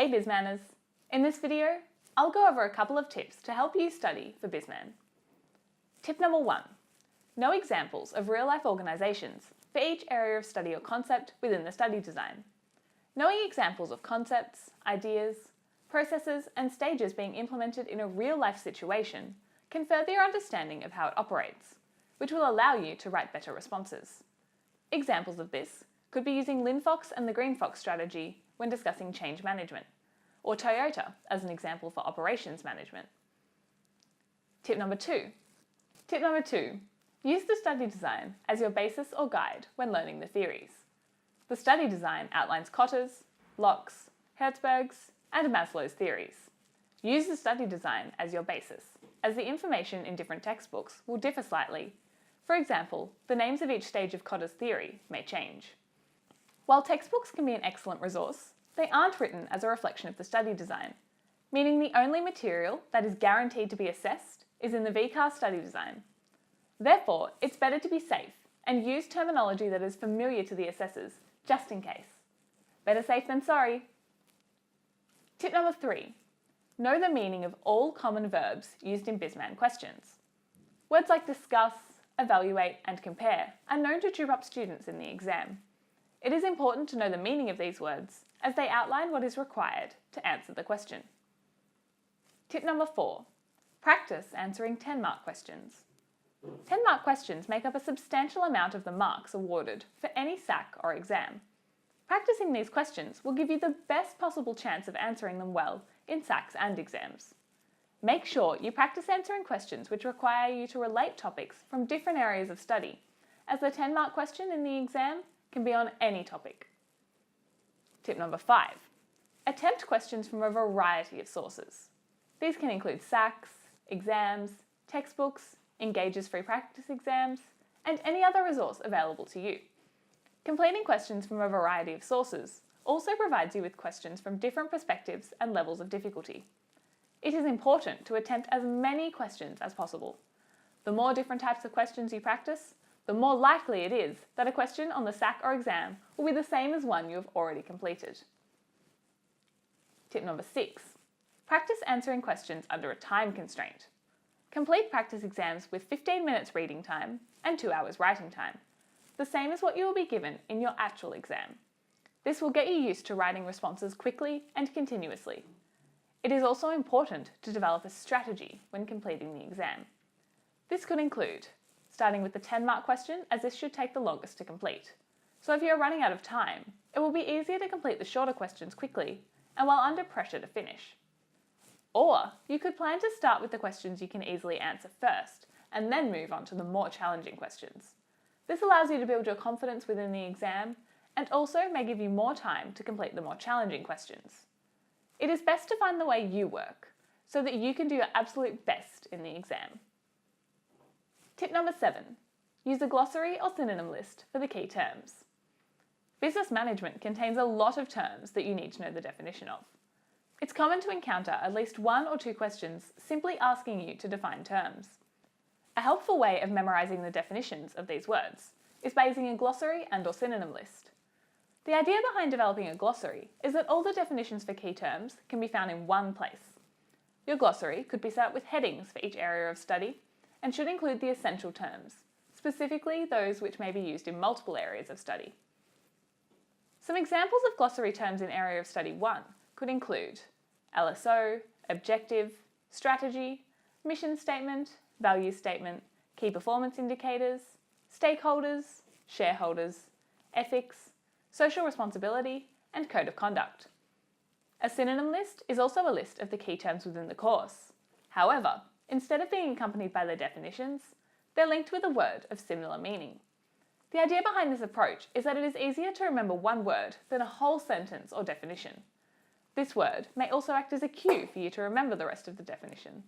Hey BizManners! In this video, I'll go over a couple of tips to help you study for BizMan. Tip number 1. Know examples of real-life organisations for each area of study or concept within the study design. Knowing examples of concepts, ideas, processes and stages being implemented in a real-life situation can further your understanding of how it operates, which will allow you to write better responses. Examples of this could be using Linfox and the Green Fox strategy when discussing change management, or Toyota as an example for operations management. Tip number 2. Tip number 2. Use the study design as your basis or guide when learning the theories. The study design outlines Kotter's, Locke's, Hertzberg's, and Maslow's theories. Use the study design as your basis, as the information in different textbooks will differ slightly. For example, the names of each stage of Kotter's theory may change. While textbooks can be an excellent resource, they aren't written as a reflection of the study design, meaning the only material that is guaranteed to be assessed is in the VCAR study design. Therefore, it's better to be safe and use terminology that is familiar to the assessors, just in case. Better safe than sorry. Tip number 3. Know the meaning of all common verbs used in BizMan questions. Words like discuss, evaluate, and compare are known to trip up students in the exam. It is important to know the meaning of these words as they outline what is required to answer the question. Tip number 4. Practice answering 10-mark questions. 10-mark questions make up a substantial amount of the marks awarded for any SAC or exam. Practicing these questions will give you the best possible chance of answering them well in SACs and exams. Make sure you practice answering questions which require you to relate topics from different areas of study, as the 10-mark question in the exam can be on any topic. Tip number 5. Attempt questions from a variety of sources. These can include SACs, exams, textbooks, Engage's free practice exams, and any other resource available to you. Completing questions from a variety of sources also provides you with questions from different perspectives and levels of difficulty. It is important to attempt as many questions as possible. The more different types of questions you practice, the more likely it is that a question on the SAC or exam will be the same as one you have already completed. Tip number 6. Practice answering questions under a time constraint. Complete practice exams with 15 minutes reading time and 2 hours writing time, the same as what you will be given in your actual exam. This will get you used to writing responses quickly and continuously. It is also important to develop a strategy when completing the exam. This could include starting with the 10-mark question, as this should take the longest to complete. So if you're running out of time, it will be easier to complete the shorter questions quickly and while under pressure to finish. Or you could plan to start with the questions you can easily answer first and then move on to the more challenging questions. This allows you to build your confidence within the exam and also may give you more time to complete the more challenging questions. It is best to find the way you work so that you can do your absolute best in the exam. Tip number 7. Use a glossary or synonym list for the key terms. Business management contains a lot of terms that you need to know the definition of. It's common to encounter at least 1 or 2 questions simply asking you to define terms. A helpful way of memorising the definitions of these words is by using a glossary and/or synonym list. The idea behind developing a glossary is that all the definitions for key terms can be found in one place. Your glossary could be set up with headings for each area of study and should include the essential terms, specifically those which may be used in multiple areas of study. Some examples of glossary terms in Area of Study 1 could include LSO, objective, strategy, mission statement, value statement, key performance indicators, stakeholders, shareholders, ethics, social responsibility, and code of conduct. A synonym list is also a list of the key terms within the course. However, instead of being accompanied by their definitions, they're linked with a word of similar meaning. The idea behind this approach is that it is easier to remember one word than a whole sentence or definition. This word may also act as a cue for you to remember the rest of the definition.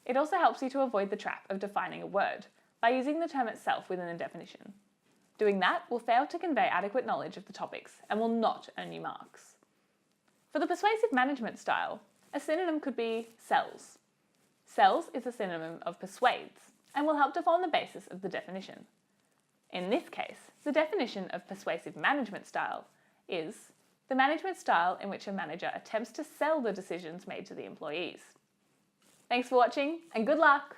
It also helps you to avoid the trap of defining a word by using the term itself within a definition. Doing that will fail to convey adequate knowledge of the topics and will not earn you marks. For the persuasive management style, a synonym could be sells. Sells is a synonym of persuades and will help to form the basis of the definition. In this case, the definition of persuasive management style is the management style in which a manager attempts to sell the decisions made to the employees. Thanks for watching and good luck!